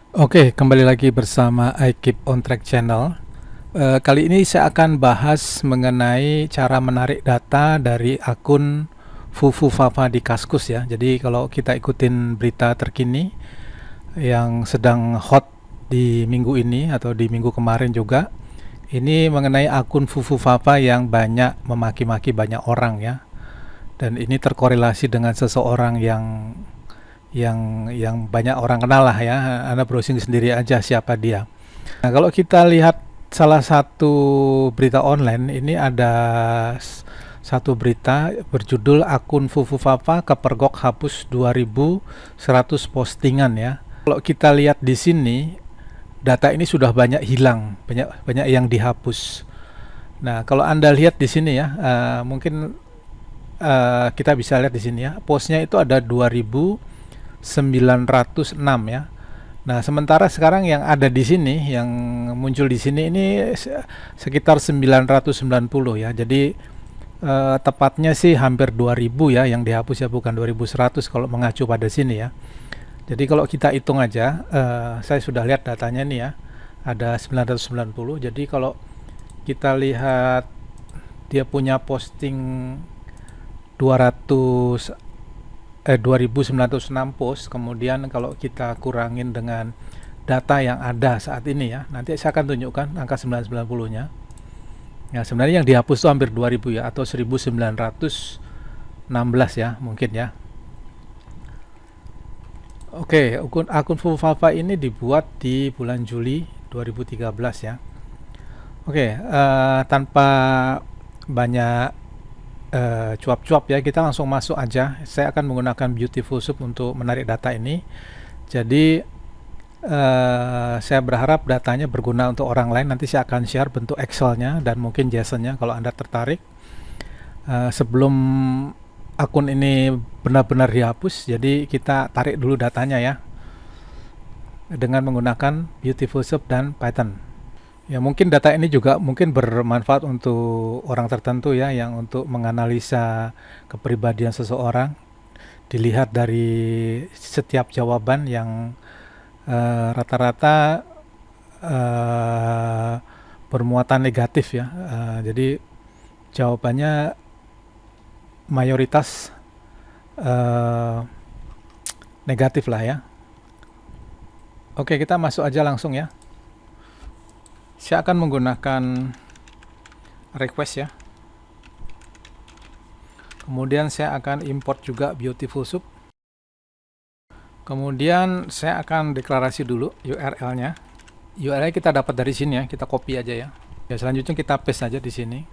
Oke, kembali lagi bersama I Keep on Track Channel. Kali ini saya akan bahas mengenai cara menarik data dari akun Fufu Fafa di Kaskus ya. Jadi kalau kita ikutin berita terkini yang sedang hot di minggu ini atau di minggu kemarin juga, ini mengenai akun Fufu Fafa yang banyak memaki-maki banyak orang ya. Dan ini terkorelasi dengan seseorang yang banyak orang kenal lah ya. Anda browsing sendiri aja siapa dia. Nah, kalau kita lihat salah satu berita online, ini ada satu berita berjudul akun Fufu Fafa kepergok hapus 2.100 postingan ya. Kalau kita lihat di sini, data ini sudah banyak hilang, banyak banyak yang dihapus. Nah, kalau Anda lihat di sini ya, mungkin kita bisa lihat di sini ya. Postnya itu ada 2.906 ya. Nah, sementara sekarang yang ada di sini, yang muncul di sini ini sekitar 990 ya. Jadi tepatnya sih hampir 2000 ya yang dihapus ya, bukan 2100 kalau mengacu pada sini ya. Jadi kalau kita hitung aja, saya sudah lihat datanya nih ya, ada 990. Jadi kalau kita lihat dia punya posting 200 2.906 post, kemudian kalau kita kurangin dengan data yang ada saat ini ya, nanti saya akan tunjukkan angka 990 nya ya. Sebenarnya yang dihapus itu hampir 2000 ya, atau 1916 ya mungkin ya. Oke, akun Fufafa ini dibuat di bulan Juli 2013 ya. Oke, tanpa banyak cuap-cuap ya, kita langsung masuk aja. Saya akan menggunakan Beautiful Soup untuk menarik data ini. Jadi saya berharap datanya berguna untuk orang lain. Nanti saya akan share bentuk Excel-nya dan mungkin JSON-nya kalau Anda tertarik. Sebelum akun ini benar-benar dihapus, jadi kita tarik dulu datanya ya, dengan menggunakan Beautiful Soup dan Python. Ya, mungkin data ini juga mungkin bermanfaat untuk orang tertentu ya, yang untuk menganalisa kepribadian seseorang. Dilihat dari setiap jawaban yang rata-rata bermuatan negatif ya. Jadi jawabannya mayoritas negatif lah ya. Oke, kita masuk aja langsung ya. Saya akan menggunakan request ya. Kemudian saya akan import juga Beautiful Soup. Kemudian saya akan deklarasi dulu URL-nya. URL kita dapat dari sini ya, kita copy aja ya. Ya, selanjutnya kita paste aja di sini.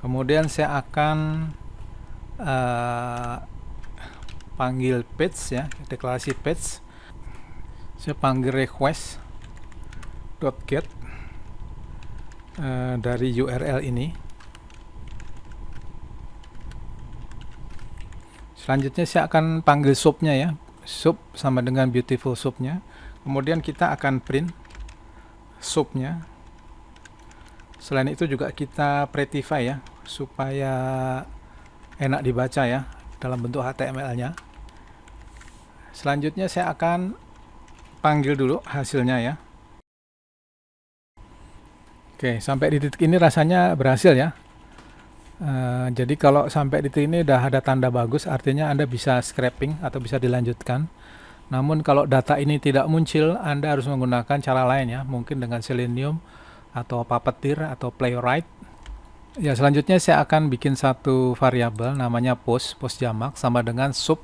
Kemudian saya akan panggil page ya, deklarasi page. Saya panggil request.get dari URL ini. Selanjutnya saya akan panggil subnya ya, sub sama dengan Beautiful Subnya. Kemudian kita akan print subnya. Selain itu juga kita prettify ya, supaya enak dibaca ya dalam bentuk HTML-nya. Selanjutnya saya akan panggil dulu hasilnya ya. Oke, sampai di titik ini rasanya berhasil ya. Jadi kalau sampai di titik ini udah ada tanda bagus, artinya Anda bisa scraping atau bisa dilanjutkan. Namun kalau data ini tidak muncul, Anda harus menggunakan cara lain ya, mungkin dengan Selenium atau Puppeteer atau Playwright. Ya, selanjutnya saya akan bikin satu variabel namanya post jamak sama dengan sub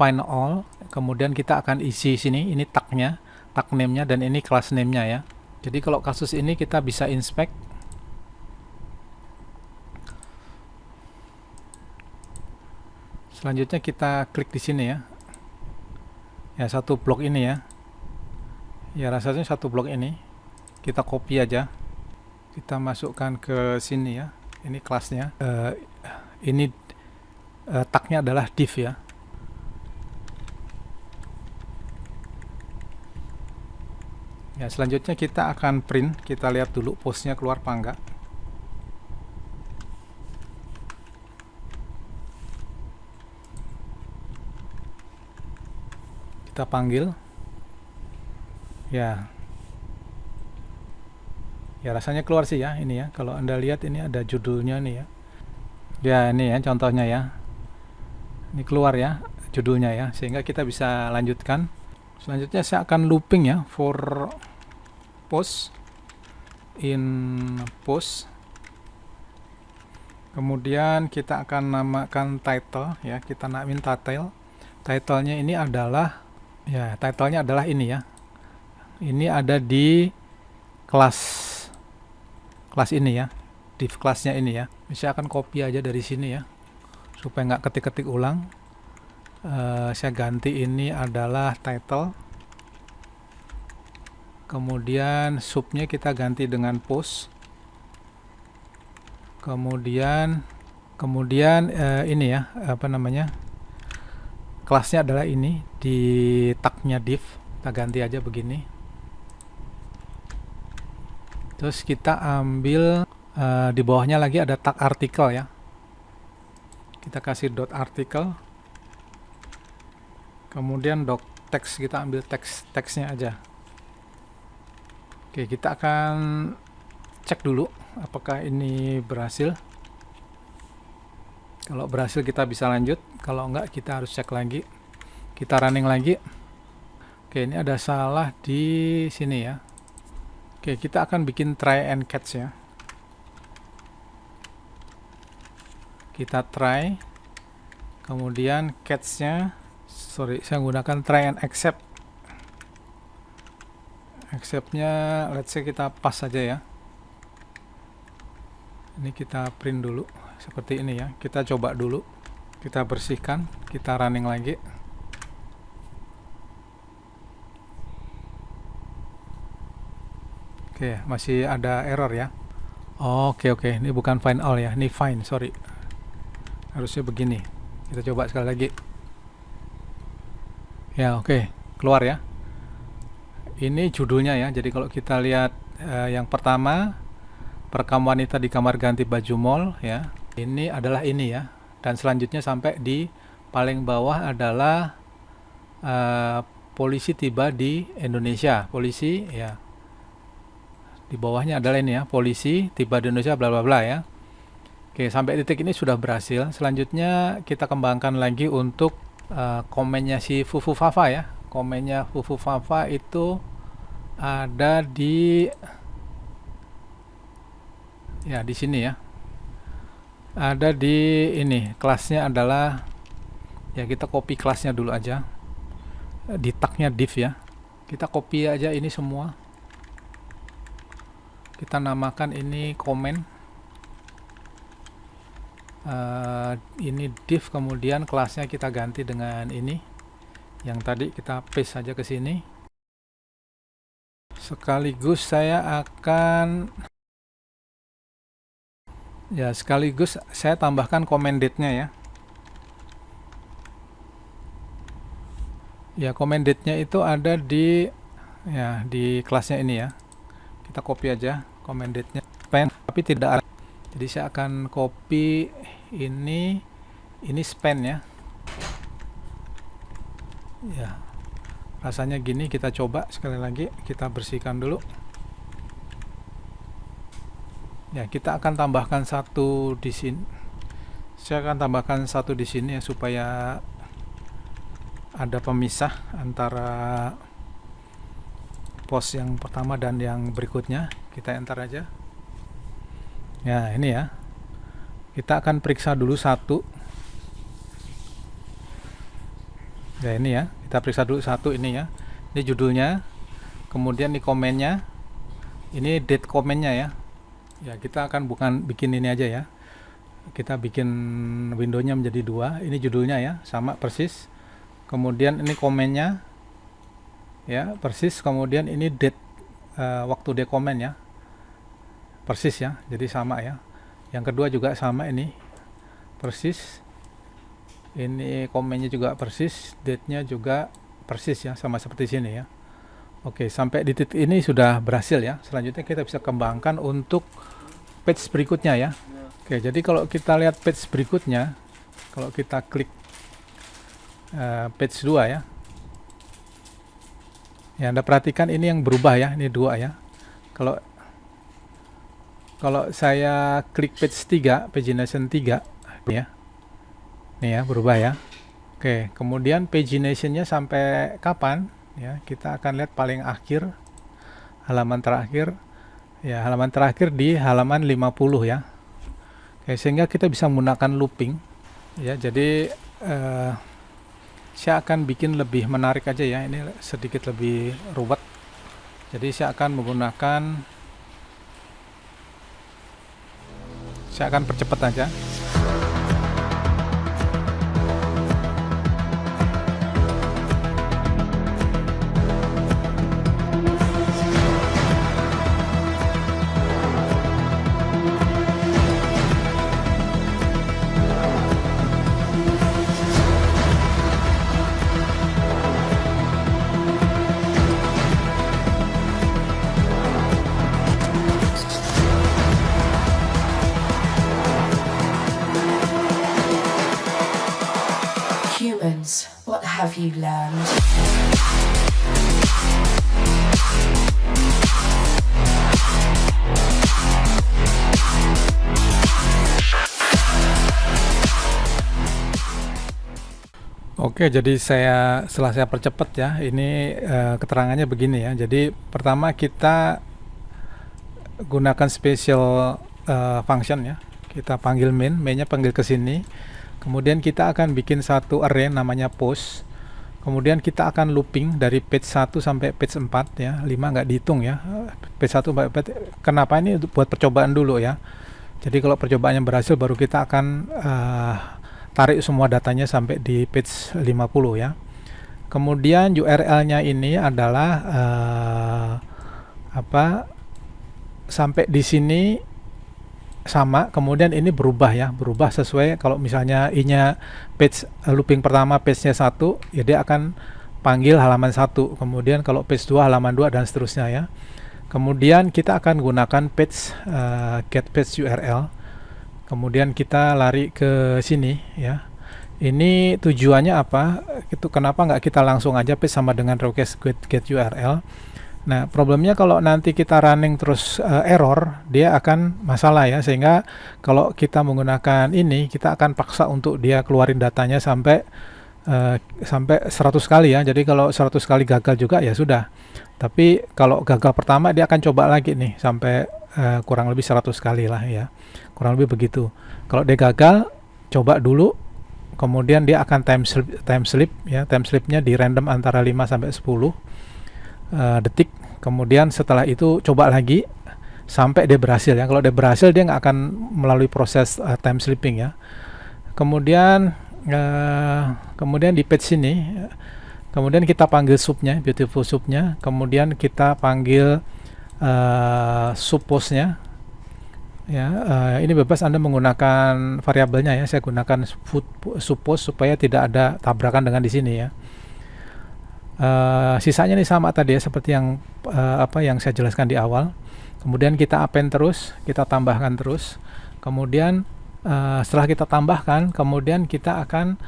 find all. Kemudian kita akan isi sini, ini tag-nya, tag name-nya, dan ini class name-nya ya. Jadi kalau kasus ini kita bisa inspect. Selanjutnya kita klik di sini ya. Ya, satu blok ini ya. Ya, rasanya satu blok ini. Kita copy aja. Kita masukkan ke sini ya. Ini kelasnya. Ini tagnya adalah div ya. Ya, selanjutnya kita akan print. Kita lihat dulu postnya keluar apa enggak. Kita panggil. Ya, ya rasanya keluar sih ya ini ya. Kalau Anda lihat ini ada judulnya nih ya. Ya ini ya contohnya ya. Ini keluar ya judulnya ya, sehingga kita bisa lanjutkan. Selanjutnya saya akan looping ya, for post in post. Kemudian kita akan namakan title ya, kita namain title. Titlenya ini adalah ya, titlenya adalah ini ya. Ini ada di kelas ini ya, div kelasnya ini ya. Saya akan copy aja dari sini ya, supaya nggak ketik-ketik ulang. Saya ganti ini adalah title. Kemudian subnya kita ganti dengan post. Kemudian ini ya, apa namanya, kelasnya adalah ini, di tagnya div kita ganti aja begini. Terus kita ambil di bawahnya lagi ada tag artikel ya, kita kasih dot article. Kemudian doc text, kita ambil teksnya aja. Oke, kita akan cek dulu apakah ini berhasil. Kalau berhasil kita bisa lanjut, kalau enggak kita harus cek lagi. Kita running lagi. Oke, ini ada salah di sini ya. Oke, kita akan bikin try and catch ya. Kita try, kemudian catch-nya, sorry, saya menggunakan try and accept. Accept-nya, let's say kita pas saja ya. Ini kita print dulu, seperti ini ya. Kita coba dulu, kita bersihkan, kita running lagi. Oke, masih ada error ya. Oke, ini bukan find all ya, ini find, sorry. Harusnya begini. Kita coba sekali lagi. Ya, oke, keluar ya. Ini judulnya ya. Jadi kalau kita lihat yang pertama, perekam wanita di kamar ganti baju mall ya. Ini adalah ini ya. Dan selanjutnya sampai di paling bawah adalah polisi tiba di Indonesia. Polisi ya. Di bawahnya adalah ini ya, polisi tiba di Indonesia bla bla bla ya. Oke, sampai titik ini sudah berhasil. Selanjutnya kita kembangkan lagi untuk komennya si Fufu Fafa ya. Komennya Fufu Fafa itu ada di ya, di sini ya. Ada di ini, kelasnya adalah ya, kita copy kelasnya dulu aja. Di tagnya div ya. Kita copy aja ini semua. Kita namakan ini komen. Ini div, kemudian kelasnya kita ganti dengan ini yang tadi, kita paste saja ke sini. Sekaligus saya akan tambahkan comment date-nya ya. Ya, comment date-nya itu ada di ya, di kelasnya ini ya. Kita copy aja comment date-nya, tapi tidak ada. Jadi saya akan copy ini span ya. Ya, rasanya gini, kita coba sekali lagi, kita bersihkan dulu. Ya, kita akan tambahkan satu di sini. Saya akan tambahkan satu di sini ya, supaya ada pemisah antara post yang pertama dan yang berikutnya. Kita enter aja. Ya, ini ya. Kita akan periksa dulu satu. Ya, ini ya. Kita periksa dulu satu ini ya. Ini judulnya. Kemudian di komennya. Ini date komennya ya. Ya, kita akan bikin ini aja ya. Kita bikin windownya menjadi dua. Ini judulnya ya, sama persis. Kemudian ini komennya. Ya, persis. Kemudian ini date waktu dia komen ya. Persis ya, jadi sama ya. Yang kedua juga sama, ini persis. Ini komennya juga persis, date-nya juga persis ya, sama seperti sini ya. Oke, sampai di titik ini sudah berhasil ya. Selanjutnya kita bisa kembangkan untuk page berikutnya ya. Oke, jadi kalau kita lihat page berikutnya, kalau kita klik page 2 ya. Ya, Anda perhatikan ini yang berubah ya, ini dua ya. Kalau kalau saya klik page 3, pagination 3, ini ya. Nih ya, berubah ya. Oke, kemudian pagination-nya sampai kapan? Ya, kita akan lihat paling akhir, halaman terakhir. Ya, halaman terakhir di halaman 50 ya. Oke, sehingga kita bisa menggunakan looping. Ya, jadi saya akan bikin lebih menarik aja ya. Ini sedikit lebih ruwet. Jadi saya akan percepat aja. Humans, what have you learned? Oke, jadi setelah saya percepat ya, ini keterangannya begini ya. Jadi pertama kita gunakan special function ya. Kita panggil mainnya panggil ke sini. Kemudian kita akan bikin satu array namanya post. Kemudian kita akan looping dari page 1 sampai page 4 ya. 5 nggak dihitung ya. Page 1 sampai page. Kenapa ini? Buat percobaan dulu ya. Jadi kalau percobaannya berhasil baru kita akan tarik semua datanya sampai di page 50 ya. Kemudian URL-nya ini adalah sampai di sini sama, kemudian ini berubah ya, berubah sesuai. Kalau misalnya i-nya page looping pertama page-nya 1, ya dia akan panggil halaman 1. Kemudian kalau page 2 halaman 2 dan seterusnya ya. Kemudian kita akan gunakan page get page URL. Kemudian kita lari ke sini ya. Ini tujuannya apa? Itu kenapa nggak kita langsung aja page sama dengan request get URL? Nah, problemnya kalau nanti kita running terus error, dia akan masalah ya. Sehingga kalau kita menggunakan ini, kita akan paksa untuk dia keluarin datanya sampai 100 kali ya. Jadi kalau 100 kali gagal juga ya sudah. Tapi kalau gagal pertama dia akan coba lagi nih sampai kurang lebih 100 kali lah ya. Kurang lebih begitu. Kalau dia gagal, coba dulu. Kemudian dia akan time slip ya. Time slipnya di random antara 5 sampai 10 detik. Kemudian setelah itu coba lagi sampai dia berhasil ya. Kalau dia berhasil dia nggak akan melalui proses time slipping ya. Kemudian di page sini kemudian kita panggil subnya, beautiful subnya. Kemudian kita panggil suppose-nya ya. Ini bebas Anda menggunakan variabelnya ya. Saya gunakan suppose supaya tidak ada tabrakan dengan di sini ya. Sisanya nih sama tadi ya, seperti yang yang saya jelaskan di awal. Kemudian kita append terus, kita tambahkan terus. Kemudian setelah kita tambahkan, kemudian kita akan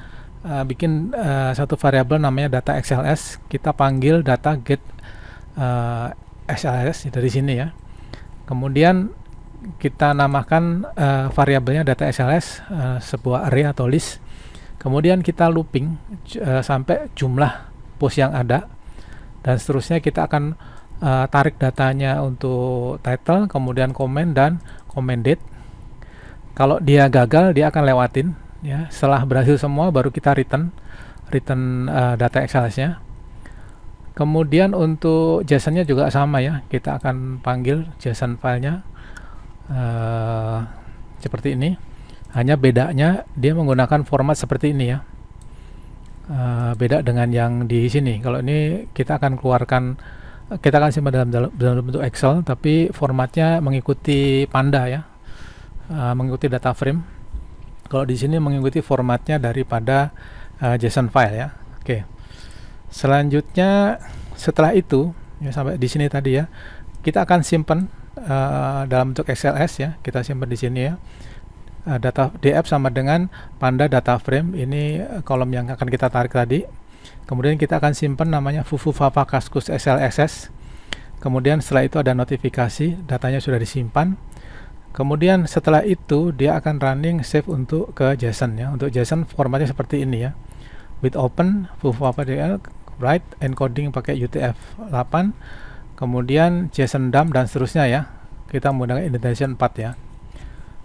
bikin satu variabel namanya data XLS. Kita panggil data get XLS dari sini ya. Kemudian kita namakan variabelnya data XLS sebuah array atau list. Kemudian kita looping sampai jumlah post yang ada, dan seterusnya kita akan tarik datanya untuk title, kemudian comment dan comment date. Kalau dia gagal dia akan lewatin ya. Setelah berhasil semua baru kita return data XLS-nya. Kemudian untuk JSON-nya juga sama ya, kita akan panggil JSON filenya seperti ini. Hanya bedanya dia menggunakan format seperti ini ya. Beda dengan yang di sini. Kalau ini kita akan simpan dalam bentuk Excel, tapi formatnya mengikuti Panda ya, mengikuti data frame. Kalau di sini mengikuti formatnya daripada JSON file ya. Oke. Selanjutnya setelah itu ya, sampai di sini tadi ya, kita akan simpan dalam bentuk XLS ya. Kita simpan di sini ya. Data df sama dengan Panda data frame, ini kolom yang akan kita tarik tadi. Kemudian kita akan simpan namanya fufufava kaskus slxs. Kemudian setelah itu ada notifikasi, datanya sudah disimpan. Kemudian setelah itu dia akan running save untuk ke JSON ya. Untuk JSON formatnya seperti ini ya. With open fufufava dl write encoding pakai UTF-8. Kemudian JSON dump dan seterusnya ya. Kita menggunakan indentation 4 ya.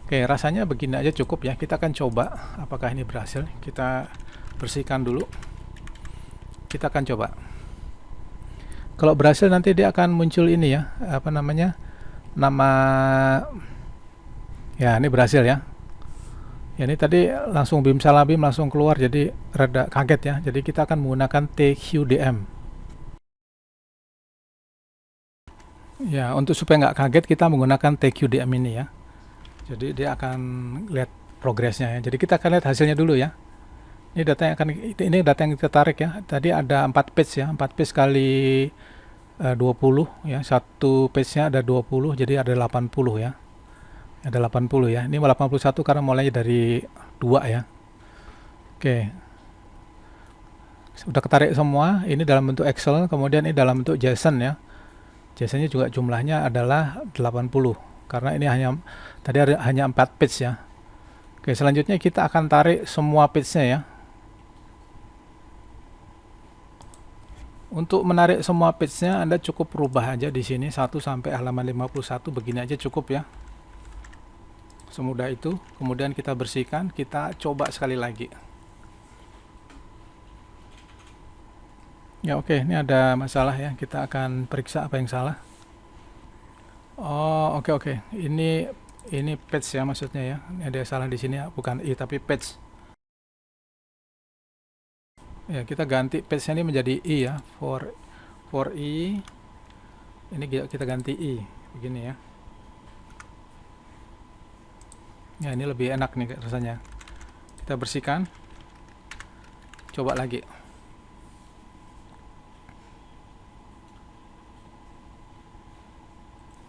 Oke, rasanya begini aja cukup ya. Kita akan coba apakah ini berhasil. Kita bersihkan dulu. Kita akan coba. Kalau berhasil nanti dia akan muncul ini ya, apa namanya? Nama ya, ini berhasil ya. Ya, ini tadi langsung bimsalabim langsung keluar, jadi rada kaget ya. Jadi kita akan menggunakan TQDM. Ya, untuk supaya nggak kaget kita menggunakan TQDM ini ya. Jadi dia akan lihat progresnya ya. Jadi kita akan lihat hasilnya dulu ya. Ini data yang kita tarik ya. Tadi ada 4 page ya, 4 page kali 20 ya. Satu page-nya ada 20, jadi ada 80 ya. Ada 80 ya. Ini 81 karena mulainya dari 2 ya. Oke. Sudah ketarik semua. Ini dalam bentuk Excel, kemudian ini dalam bentuk JSON ya. JSON-nya juga jumlahnya adalah 80 karena ini hanya 4 page ya. Oke, selanjutnya kita akan tarik semua page-nya ya. Untuk menarik semua page-nya Anda cukup rubah aja di sini 1 sampai halaman 51, begini aja cukup ya. Semudah itu. Kemudian kita bersihkan, kita coba sekali lagi. Ya oke, ini ada masalah ya. Kita akan periksa apa yang salah. Oh, oke. Ini page ya maksudnya ya. Ini ada salah di sini ya, bukan i tapi page. Ya, kita ganti page-nya ini menjadi i ya. For i. Ini kita ganti i begini ya. Ya, ini lebih enak nih rasanya. Kita bersihkan. Coba lagi.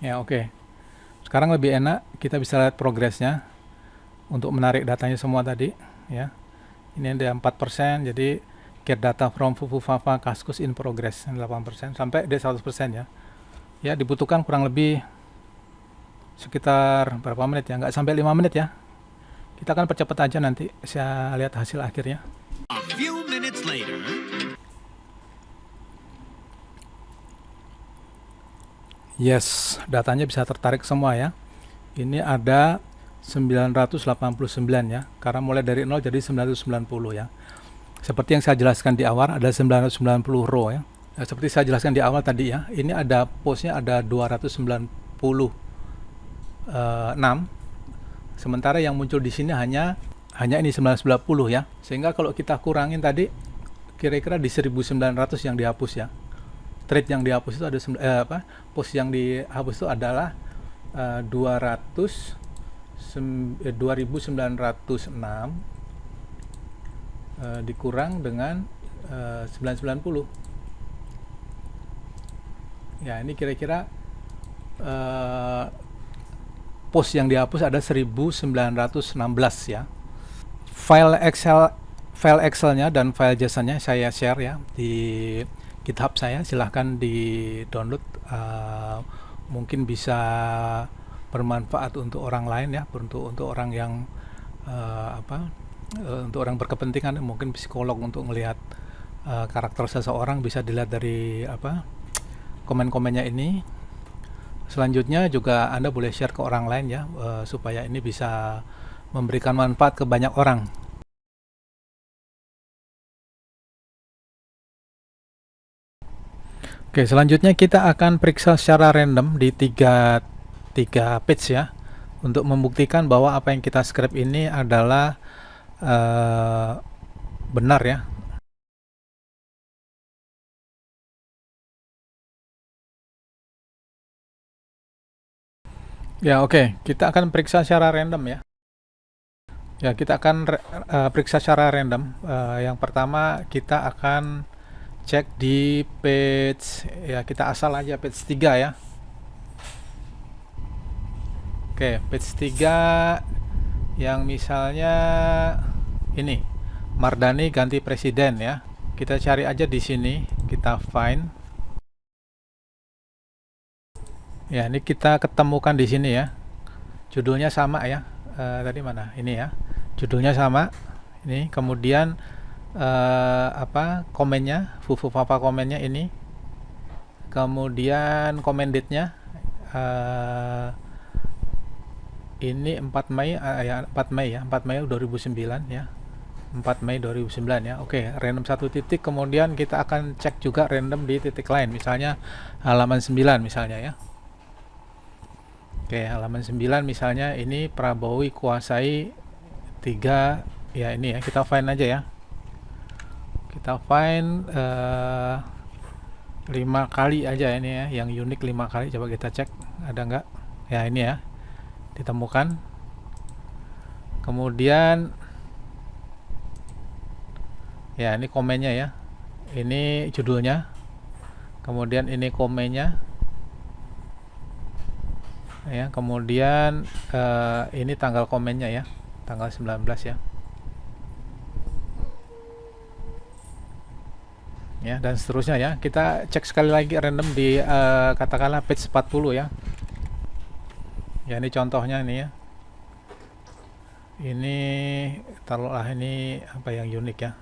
Ya, oke. Sekarang lebih enak, kita bisa lihat progresnya untuk menarik datanya semua tadi ya. Ini ada 4%, jadi get data from fufufava kaskus in progress 8% sampai dia 100% ya. Ya, dibutuhkan kurang lebih sekitar berapa menit ya, nggak sampai 5 menit ya. Kita akan percepat aja, nanti saya lihat hasil akhirnya. A few minutes later. Yes, datanya bisa tertarik semua ya. Ini ada 989 ya, karena mulai dari 0 jadi 990 ya. Seperti yang saya jelaskan di awal, ada 990 row ya. Nah, seperti saya jelaskan di awal tadi ya, ini ada postnya ada 296. Sementara yang muncul di sini hanya ini 990 ya. Sehingga kalau kita kurangin tadi kira-kira di 1900 yang dihapus ya. Thread yang dihapus itu ada post yang dihapus itu adalah 2906 dikurang dengan 990. Ya, ini kira-kira post yang dihapus ada 1916 ya. File Excelnya dan file JSON-nya saya share ya di GitHub saya, silahkan di download, mungkin bisa bermanfaat untuk orang lain ya, untuk orang yang untuk orang berkepentingan, mungkin psikolog, untuk melihat karakter seseorang bisa dilihat dari komen-komennya ini. Selanjutnya juga Anda boleh share ke orang lain ya, supaya ini bisa memberikan manfaat ke banyak orang. Oke, selanjutnya kita akan periksa secara random di tiga page ya, untuk membuktikan bahwa apa yang kita script ini adalah benar ya. Ya oke, kita akan periksa secara random ya. Ya, kita akan periksa secara random. Yang pertama kita akan cek di page ya, kita asal aja page 3 ya. Oke, page 3 yang misalnya ini Mardani ganti presiden ya. Kita cari aja di sini, kita find. Ya, ini kita ketemukan di sini ya. Judulnya sama ya. Tadi mana? Ini ya. Judulnya sama. Ini kemudian komennya, Fufufapa komennya ini. Kemudian commented-nya ini 4 Mei ya, 4 Mei ya, 4 Mei 2009 ya. 4 Mei 2009 ya. Oke, random satu titik, kemudian kita akan cek juga random di titik lain, misalnya halaman 9 misalnya ya. Oke, halaman 9 misalnya ini Prabowo kuasai 3 ya, ini ya, kita find aja ya. Kita find 5 kali aja ini ya, yang unik 5 kali. Coba kita cek ada nggak ya, ini ya, ditemukan. Kemudian ya, ini komennya ya, ini judulnya, kemudian ini komennya ya, kemudian ini tanggal komennya ya, tanggal 19 ya. Ya, dan seterusnya ya. Kita cek sekali lagi random di katakanlah page 40 ya. Ya, ini contohnya ini ya. Ini taruhlah ini apa yang unik ya.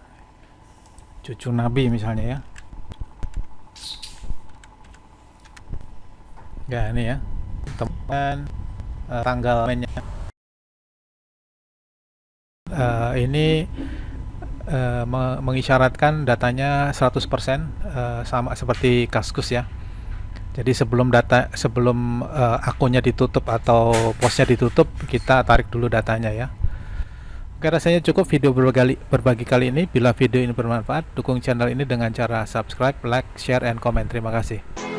Cucu Nabi misalnya ya. Ya, ini ya. Kemudian tanggal mainnya. Ini mengisyaratkan datanya 100% sama seperti Kaskus ya. Jadi sebelum akunnya ditutup atau postnya ditutup, kita tarik dulu datanya ya. Oke, rasanya cukup video berbagi kali ini. Bila video ini bermanfaat, dukung channel ini dengan cara subscribe, like, share, and comment. Terima kasih.